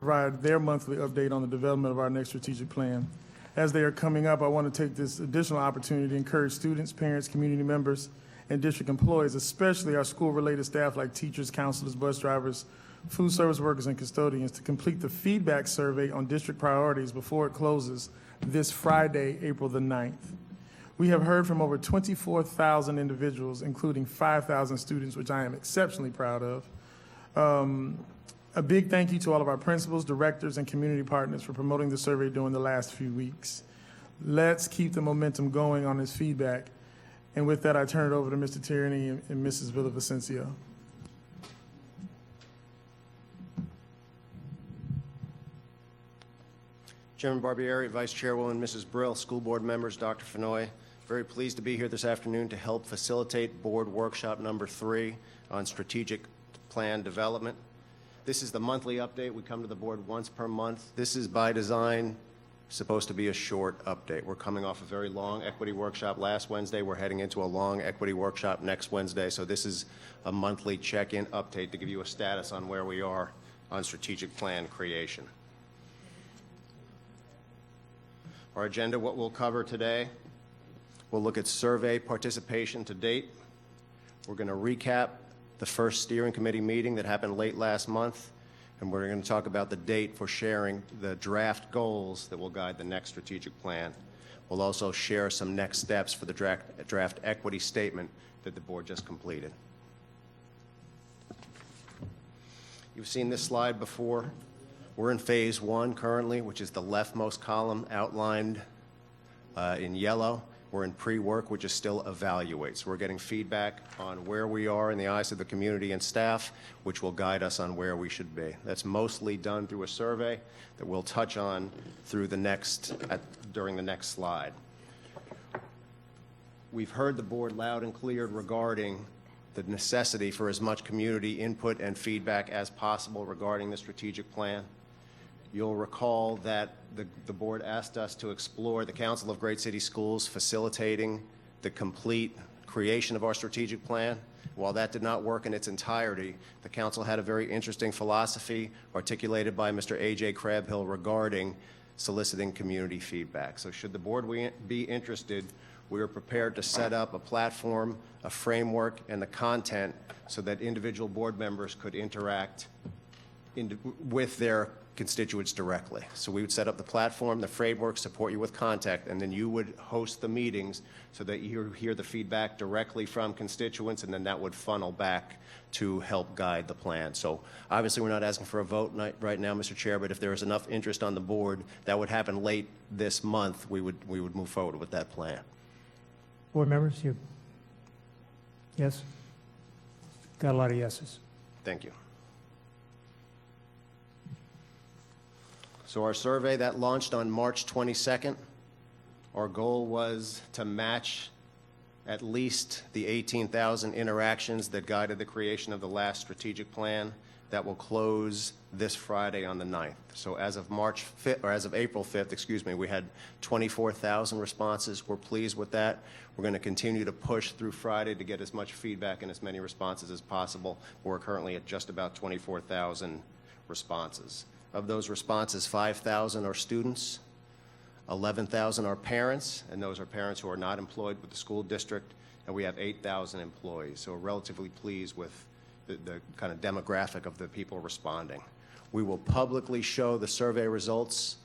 provide their monthly update on the development of our next strategic plan. As they are coming up, I want to take this additional opportunity to encourage students, parents, community members, and district employees, especially our school-related staff like teachers, counselors, bus drivers, food service workers, and custodians, to complete the feedback survey on district priorities before it closes this Friday, April the 9th. We have heard from over 24,000 individuals, including 5,000 students, which I am exceptionally proud of. A big thank you to all of our principals, directors, and community partners for promoting the survey during the last few weeks. Let's keep the momentum going on this feedback. And with that, I turn it over to Mr. Tierney and Mrs. Villavicencio. Chairman Barbieri, Vice Chairwoman Mrs. Brill, school board members, Dr. Fenoy, very pleased to be here this afternoon to help facilitate board workshop number 3 on strategic plan development. This is the monthly update. We come to the board once per month. This is by design supposed to be a short update. We're coming off a very long equity workshop last Wednesday. We're heading into a long equity workshop next Wednesday. So this is a monthly check-in update to give you a status on where we are on strategic plan creation. Our agenda, what we'll cover today, we'll look at survey participation to date. We're going to recap the first steering committee meeting that happened late last month, and we're going to talk about the date for sharing the draft goals that will guide the next strategic plan. We'll also share some next steps for the draft equity statement that the board just completed. You've seen this slide before. We're in phase 1 currently, which is the leftmost column outlined in yellow. We're in pre-work, which is still evaluate. So we're getting feedback on where we are in the eyes of the community and staff, which will guide us on where we should be. That's mostly done through a survey that we'll touch on through during the next slide. We've heard the board loud and clear regarding the necessity for as much community input and feedback as possible regarding the strategic plan. You'll recall that the board asked us to explore the Council of Great City Schools facilitating the complete creation of our strategic plan. While that did not work in its entirety, the council had a very interesting philosophy articulated by Mr. A.J. Crabhill regarding soliciting community feedback. So should the board be interested, we are prepared to set up a platform, a framework, and the content so that individual board members could interact with their constituents directly. So we would set up the platform, the framework, support you with contact, and then you would host the meetings so that you hear the feedback directly from constituents, and then that would funnel back to help guide the plan. So obviously we're not asking for a vote right now, Mr. Chair, but if there is enough interest on the board, that would happen late this month. We would move forward with that plan. Board members, you? Yes? Got a lot of yeses. Thank you. So our survey that launched on March 22nd, our goal was to match at least the 18,000 interactions that guided the creation of the last strategic plan that will close this Friday on the 9th. So as of April 5th, we had 24,000 responses. We're pleased with that. We're going to continue to push through Friday to get as much feedback and as many responses as possible. We're currently at just about 24,000 responses. Of those responses, 5,000 are students, 11,000 are parents, and those are parents who are not employed with the school district, and we have 8,000 employees. So we're relatively pleased with the kind of demographic of the people responding. We will publicly show the survey results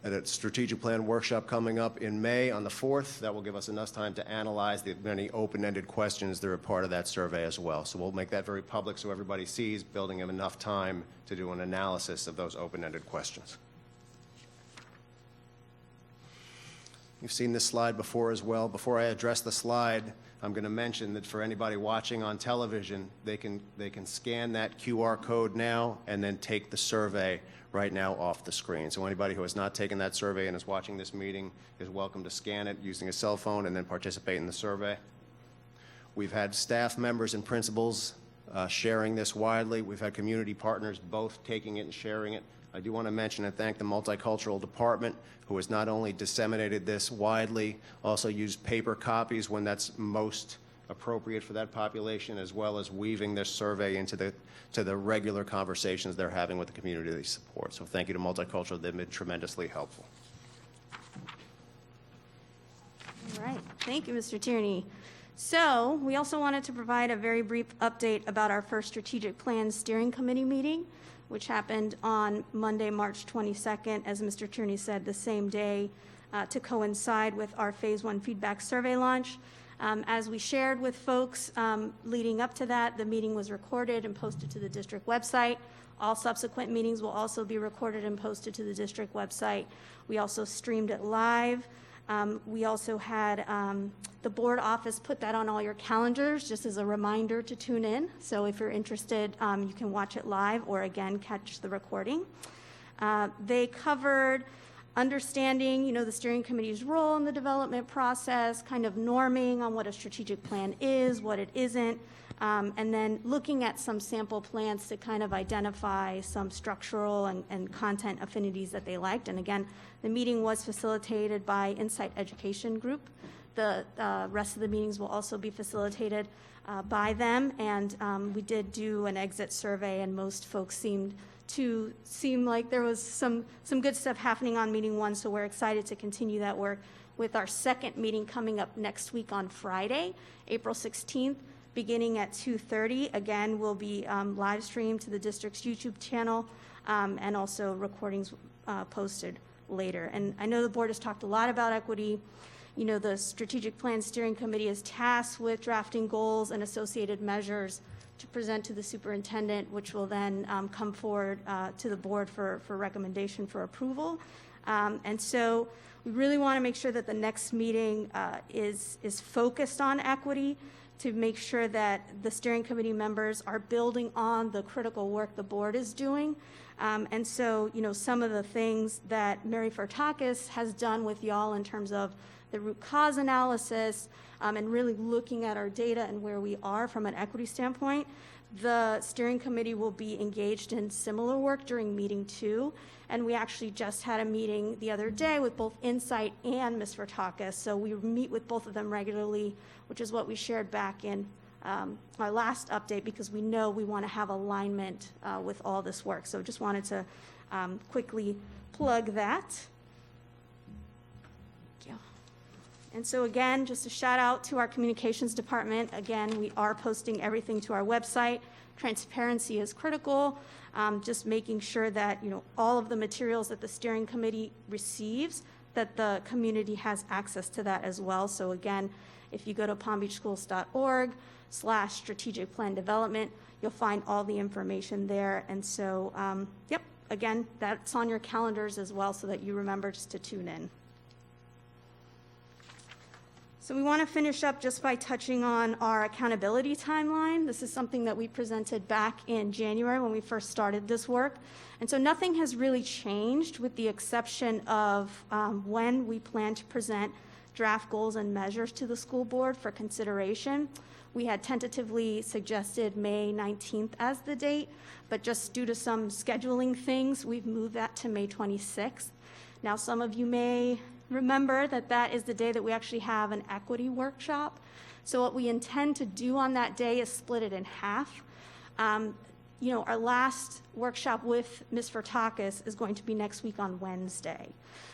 at a strategic plan workshop coming up in May on the 4th. That will give us enough time to analyze the many open-ended questions that are part of that survey as well. So we'll make that very public so everybody sees, building them enough time to do an analysis of those open-ended questions. You've seen this slide before as well. Before I address the slide, I'm going to mention that for anybody watching on television, they can scan that QR code now and then take the survey right now off the screen. So anybody who has not taken that survey and is watching this meeting is welcome to scan it using a cell phone and then participate in the survey. We've had staff members and principals sharing this widely. We've had community partners both taking it and sharing it. I do want to mention and thank the Multicultural Department, who has not only disseminated this widely, also used paper copies when that's most appropriate for that population, as well as weaving this survey into the regular conversations they're having with the community they support. So thank you to Multicultural. They've been tremendously helpful. All right, thank you, Mr. Tierney. So we also wanted to provide a very brief update about our first strategic plan steering committee meeting, which happened on Monday, March 22nd, as Mr. Tierney said, the same day to coincide with our Phase 1 feedback survey launch. As we shared with folks leading up to that, the meeting was recorded and posted to the district website. All subsequent meetings will also be recorded and posted to the district website. We also streamed it live. We also had the board office put that on all your calendars just as a reminder to tune in. So if you're interested, you can watch it live or again catch the recording. They covered understanding, the steering committee's role in the development process, kind of norming on what a strategic plan is, what it isn't, and then looking at some sample plans to kind of identify some structural and content affinities that they liked. And again, the meeting was facilitated by Insight Education Group. The rest of the meetings will also be facilitated by them. And we did do an exit survey, and most folks seemed like there was some good stuff happening on meeting 1, so we're excited to continue that work with our second meeting coming up next week on Friday, April 16th, beginning at 2:30. Again, will be live streamed to the district's YouTube channel and also recordings posted later. And I know the board has talked a lot about equity. The Strategic Plan Steering Committee is tasked with drafting goals and associated measures to present to the superintendent, which will then come forward to the board for recommendation for approval. And so we really want to make sure that the next meeting is focused on equity, to make sure that the steering committee members are building on the critical work the board is doing. And so, some of the things that Mary Fartakis has done with y'all in terms of the root cause analysis and really looking at our data and where we are from an equity standpoint, the steering committee will be engaged in similar work during meeting 2. And we actually just had a meeting the other day with both Insight and Ms. Fartakis. So we meet with both of them regularly, which is what we shared back in our last update, because we know we want to have alignment with all this work. So just wanted to quickly plug that. Thank you. And so again, just a shout out to our communications department. Again, we are posting everything to our website. Transparency is critical. Just making sure that all of the materials that the steering committee receives, that the community has access to that as well. So again, if you go to palmbeachschools.org/strategic plan development, you'll find all the information there. And so, again, that's on your calendars as well, so that you remember just to tune in. So we want to finish up just by touching on our accountability timeline. This is something that we presented back in January when we first started this work. And so nothing has really changed, with the exception of when we plan to present draft goals and measures to the school board for consideration. We had tentatively suggested May 19th as the date, but just due to some scheduling things, we've moved that to May 26th. Now, some of you may remember that is the day that we actually have an equity workshop. So what we intend to do on that day is split it in half. Our last workshop with Ms. Fartakis is going to be next week on Wednesday.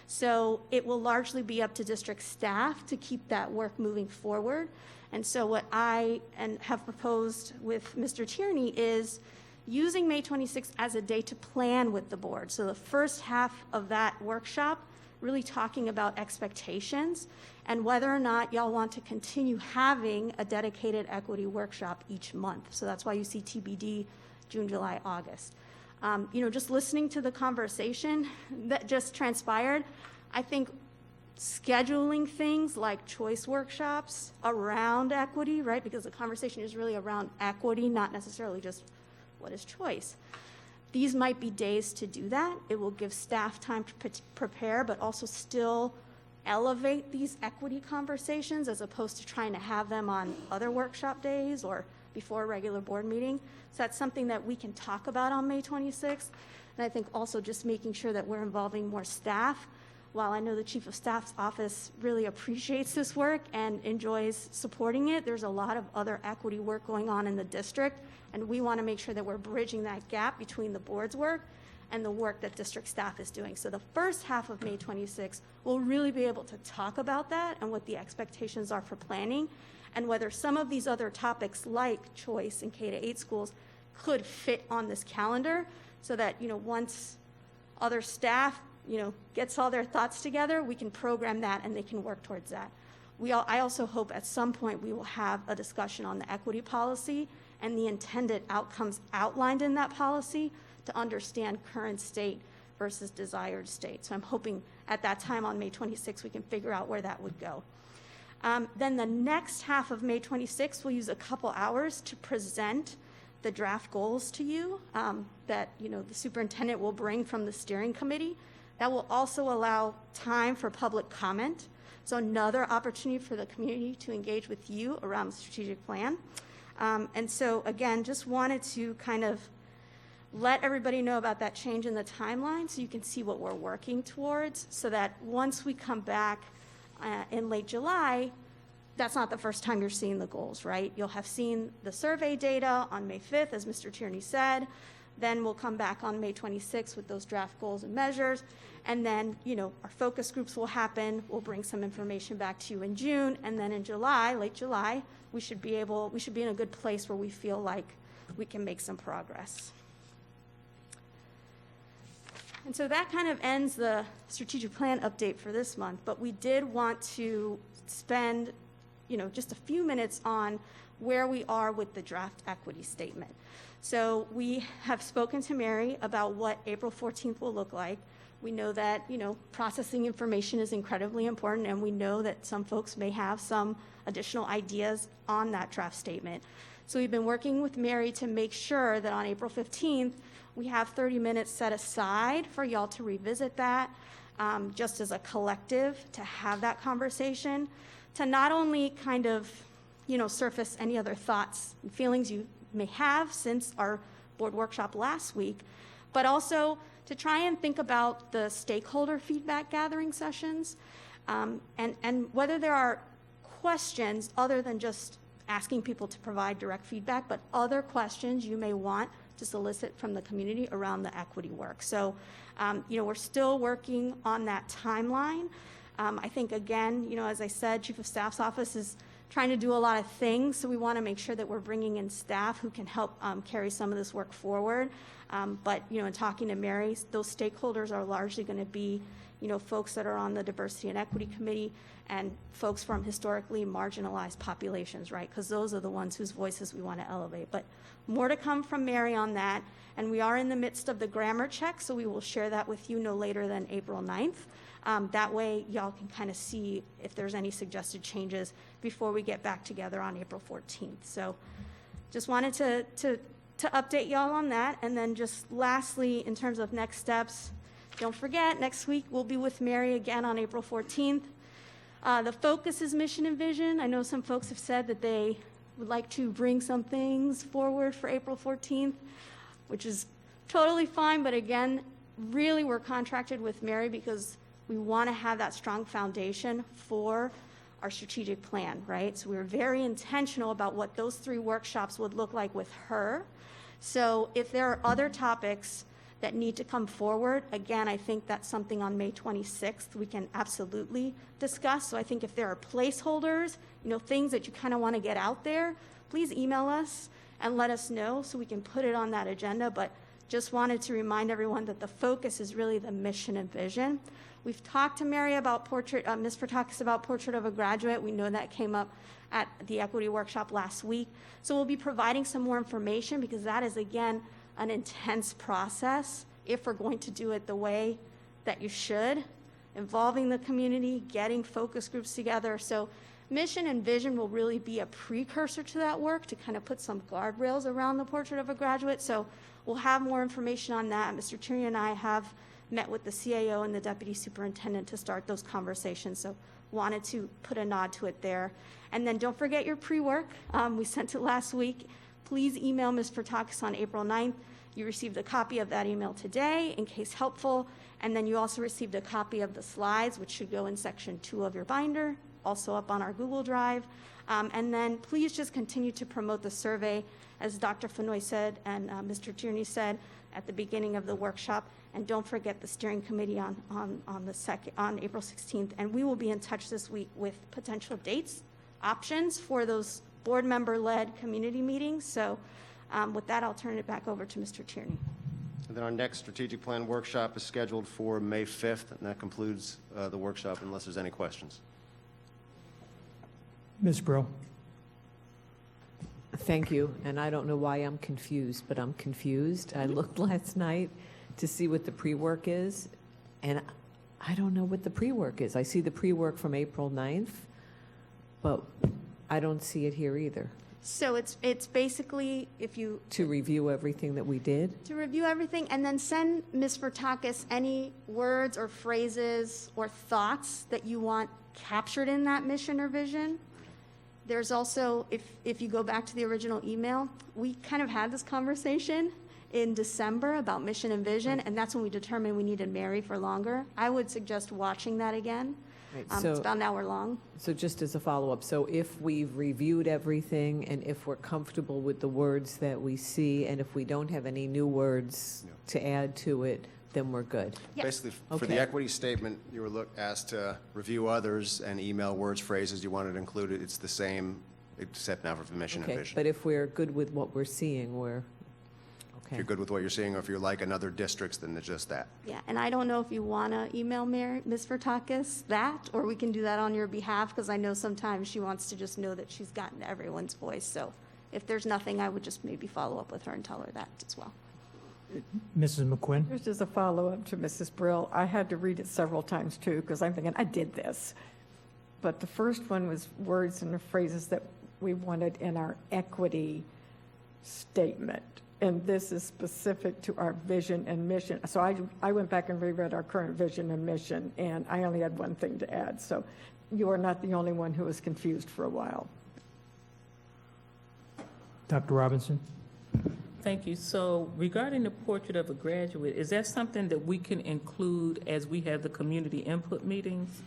So it will largely be up to district staff to keep that work moving forward. And so what I have proposed with Mr. Tierney is using May 26th as a day to plan with the board. So the first half of that workshop, really talking about expectations and whether or not y'all want to continue having a dedicated equity workshop each month. So that's why you see TBD June, July, August. Just listening to the conversation that just transpired, I think scheduling things like choice workshops around equity, right? Because the conversation is really around equity, not necessarily just what is choice. These might be days to do that. It will give staff time to prepare, but also still elevate these equity conversations as opposed to trying to have them on other workshop days or before a regular board meeting. So that's something that we can talk about on May 26th. And I think also just making sure that we're involving more staff while I know the Chief of Staff's office really appreciates this work and enjoys supporting it, there's a lot of other equity work going on in the district, and we want to make sure that we're bridging that gap between the board's work and the work that district staff is doing. So the first half of May 26, we'll really be able to talk about that and what the expectations are for planning, and whether some of these other topics like choice in K-8 schools could fit on this calendar, so that, once other staff, gets all their thoughts together, we can program that and they can work towards that. I also hope at some point we will have a discussion on the equity policy and the intended outcomes outlined in that policy to understand current state versus desired state. So I'm hoping at that time on May 26, we can figure out where that would go. Then the next half of May 26, we'll use a couple hours to present the draft goals to you that the superintendent will bring from the steering committee. That will also allow time for public comment, so another opportunity for the community to engage with you around the strategic plan. And so again, just wanted to kind of let everybody know about that change in the timeline so you can see what we're working towards, so that once we come back in late July, that's not the first time you're seeing the goals, right? You'll have seen the survey data on May 5th, as Mr. Tierney said. Then we'll come back on May 26th with those draft goals and measures. And then, our focus groups will happen. We'll bring some information back to you in June. And then in July, late July, we should be in a good place where we feel like we can make some progress. And so that kind of ends the strategic plan update for this month. But we did want to spend, just a few minutes on where we are with the draft equity statement. So we have spoken to Mary about what April 14th will look like. We know that, processing information is incredibly important, and we know that some folks may have some additional ideas on that draft statement. So we've been working with Mary to make sure that on April 15th, we have 30 minutes set aside for y'all to revisit that, just as a collective, to have that conversation, to not only kind of, surface any other thoughts and feelings you may have since our board workshop last week, but also to try and think about the stakeholder feedback gathering sessions, and whether there are questions other than just asking people to provide direct feedback, but other questions you may want to solicit from the community around the equity work. So, we're still working on that timeline. I think, again, as I said, Chief of Staff's office is trying to do a lot of things, so we want to make sure that we're bringing in staff who can help carry some of this work forward. But, in talking to Mary, those stakeholders are largely going to be, folks that are on the Diversity and Equity Committee and folks from historically marginalized populations, right? Because those are the ones whose voices we want to elevate. But more to come from Mary on that. And we are in the midst of the grammar check, so we will share that with you no later than April 9th. That way, y'all can kind of see if there's any suggested changes before we get back together on April 14th. So just wanted to update y'all on that. And then just lastly, in terms of next steps, don't forget, next week we'll be with Mary again on April 14th. The focus is mission and vision. I know some folks have said that they would like to bring some things forward for April 14th, which is totally fine. But again, really we're contracted with Mary because we want to have that strong foundation for our strategic plan, right? So we were very intentional about what those 3 workshops would look like with her. So if there are other topics that need to come forward, again, I think that's something on May 26th we can absolutely discuss. So I think if there are placeholders, things that you kind of want to get out there, please email us and let us know so we can put it on that agenda. But just wanted to remind everyone that the focus is really the mission and vision. We've talked to Mary about Ms. Fertakis about Portrait of a Graduate. We know that came up at the equity workshop last week. So we'll be providing some more information because that is, again, an intense process if we're going to do it the way that you should, involving the community, getting focus groups together. So mission and vision will really be a precursor to that work to kind of put some guardrails around the Portrait of a Graduate. So we'll have more information on that. Mr. Tierney and I have met with the CAO and the deputy superintendent to start those conversations. So wanted to put a nod to it there. And then don't forget your pre-work. We sent it last week. Please email Ms. Fertakis on April 9th. You received a copy of that email today, in case helpful, and then you also received a copy of the slides, which should go in section 2 of your binder, also up on our Google Drive. And then please just continue to promote the survey, as Dr. Fenoy said and Mr. Tierney said at the beginning of the workshop. And don't forget the steering committee on April 16th. And we will be in touch this week with potential dates, options for those board member-led community meetings. So with that, I'll turn it back over to Mr. Tierney. And then our next strategic plan workshop is scheduled for May 5th, and that concludes the workshop unless there's any questions. Ms. Brill? Thank you, and I don't know why I'm confused, but I'm confused. I looked last night to see what the pre-work is, and I don't know what the pre-work is. I see the pre-work from April 9th, but I don't see it here either. So it's basically, if you, To review everything that we did? to review everything, and then send Ms. Vertakis any words or phrases or thoughts that you want captured in that mission or vision. There's also, if you go back to the original email, we kind of had this conversation in December about mission and vision, and that's when we determined we needed Mary for longer. I would suggest watching that again. Right, It's about an hour long. So just as a follow-up, so if we've reviewed everything and if we're comfortable with the words that we see, and if we don't have any new words to add to it, then we're good. Yes. Basically, for Okay. the equity statement, you were asked to review others and email words, phrases you wanted included. It's the same, except now for the mission and Okay, vision. but if we're good with what we're seeing, we're, If okay. you're good with what you're seeing, or if you're like another districts, then it's just that. Yeah, and I don't know if you want to email Ms. Vertakis that, or we can do that on your behalf, because I know sometimes she wants to just know that she's gotten everyone's voice. So if there's nothing, I would just maybe follow up with her and tell her that as well. Mrs. McQuinn? Here's just a follow-up to Mrs. Brill. I had to read it several times, too, because I'm thinking, I did this. But the first one was words and the phrases that we wanted in our equity statement. And this is specific to our vision and mission. So I went back and reread our current vision and mission, and I only had one thing to add. So you are not the only one who was confused for a while. Dr. Robinson? Thank you. So regarding the portrait of a graduate, is that something that we can include as we have the community input meetings?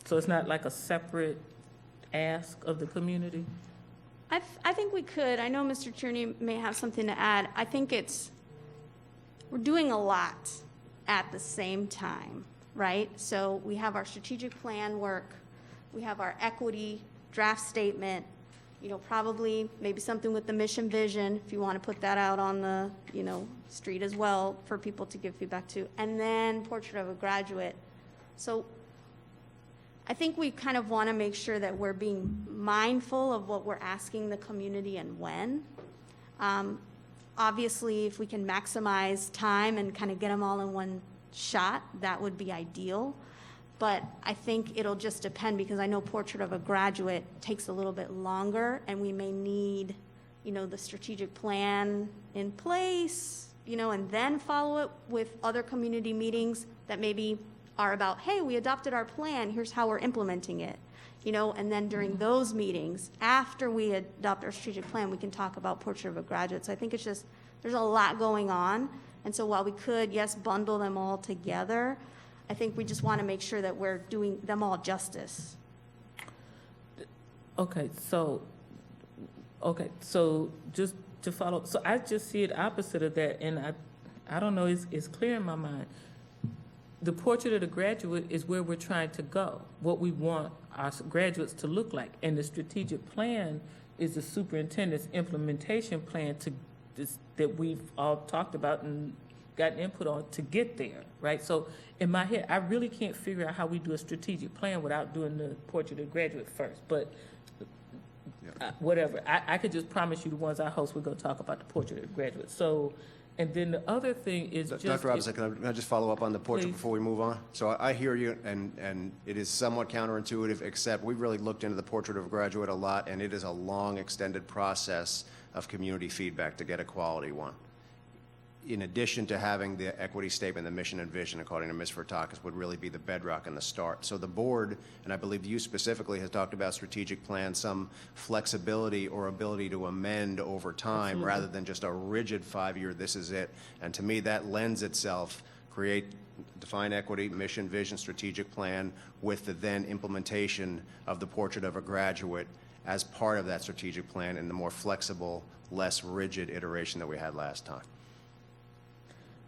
So it's not like a separate ask of the community? I think we could. I know Mr. Tierney may have something to add. I think we're doing a lot at the same time, right? So we have our strategic plan work, we have our equity draft statement, probably maybe something with the mission vision, if you want to put that out on the, street as well for people to give feedback to, and then portrait of a graduate. So I think we kind of want to make sure that we're being mindful of what we're asking the community and when. Obviously, if we can maximize time and kind of get them all in one shot, that would be ideal. But I think it'll just depend, because I know portrait of a graduate takes a little bit longer, and we may need, the strategic plan in place, and then follow it with other community meetings that maybe are about, hey, we adopted our plan, here's how we're implementing it. And then during those meetings, after we adopt our strategic plan, we can talk about portrait of a graduate. So I think it's just, there's a lot going on. And so while we could, yes, bundle them all together, I think we just want to make sure that we're doing them all justice. Okay, so just to follow, so I just see it opposite of that, and I don't know, it's clear in my mind. The portrait of the graduate is where we're trying to go, what we want our graduates to look like. And the strategic plan is the superintendent's implementation plan that we've all talked about and gotten input on to get there, right? So in my head, I really can't figure out how we do a strategic plan without doing the portrait of the graduate first. But whatever, I could just promise you the ones I host, we're going to talk about the portrait of the graduate. So, and then the other thing is just... Dr. Robinson, can I just follow up on the portrait Please. before we move on? So I hear you, and it is somewhat counterintuitive, except we really looked into the portrait of a graduate a lot, and it is a long, extended process of community feedback to get a quality one. in addition to having the equity statement, the mission and vision, according to Ms. Furtakis, would really be the bedrock and the start. So the board, and I believe you specifically, has talked about strategic plan, some flexibility or ability to amend over time rather than just a rigid 5-year, this is it. And to me, that lends itself, define equity, mission, vision, strategic plan, with the then implementation of the portrait of a graduate as part of that strategic plan in the more flexible, less rigid iteration that we had last time.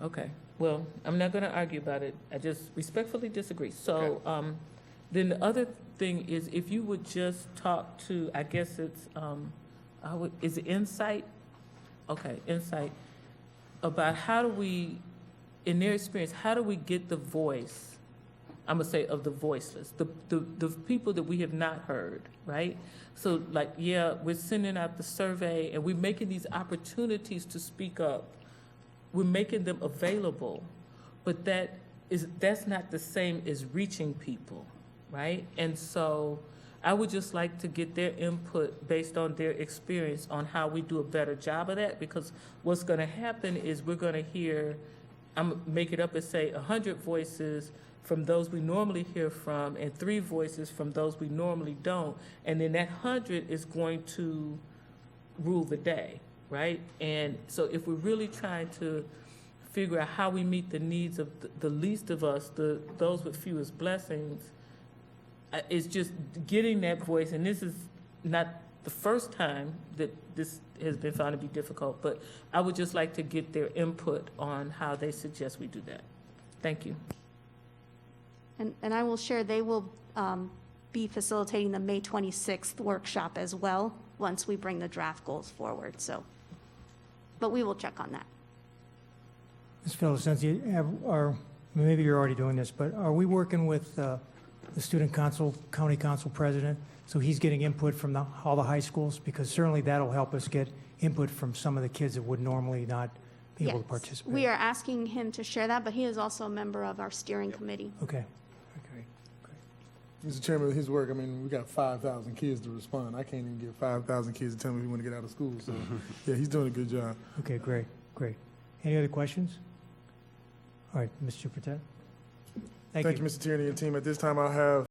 Okay, well, I'm not going to argue about it. I just respectfully disagree. So then the other thing is, if you would just talk to, I guess it's, is it Insight? Okay, Insight, about how do we, in their experience, how do we get the voice, I'm going to say, of the voiceless, the people that we have not heard, right? So, like, yeah, we're sending out the survey, and we're making these opportunities to speak up. We're making them available, but that's not the same as reaching people, right? And so I would just like to get their input based on their experience on how we do a better job of that, because what's going to happen is we're going to hear, I'm make it up and say 100 voices from those we normally hear from and 3 voices from those we normally don't, and then that 100 is going to rule the day. Right? And so if we're really trying to figure out how we meet the needs of the least of us, those with fewest blessings, it's just getting that voice. And this is not the first time that this has been found to be difficult, but I would just like to get their input on how they suggest we do that. Thank you. And I will share, they will be facilitating the May 26th workshop as well, once we bring the draft goals forward, so. But we will check on that. Ms. Phillips, maybe you're already doing this, but are we working with the student council, county council president, so he's getting input from all the high schools? Because certainly that'll help us get input from some of the kids that would normally not be able to Yes. participate. We are asking him to share that, but he is also a member of our steering committee. Okay. Mr. Chairman, with his work, I mean, we got 5,000 kids to respond. I can't even get 5,000 kids to tell me we want to get out of school. So, yeah, he's doing a good job. Okay, great. Any other questions? All right, Mr. Patel. Thank you, Mr. Tierney and team. At this time, I'll have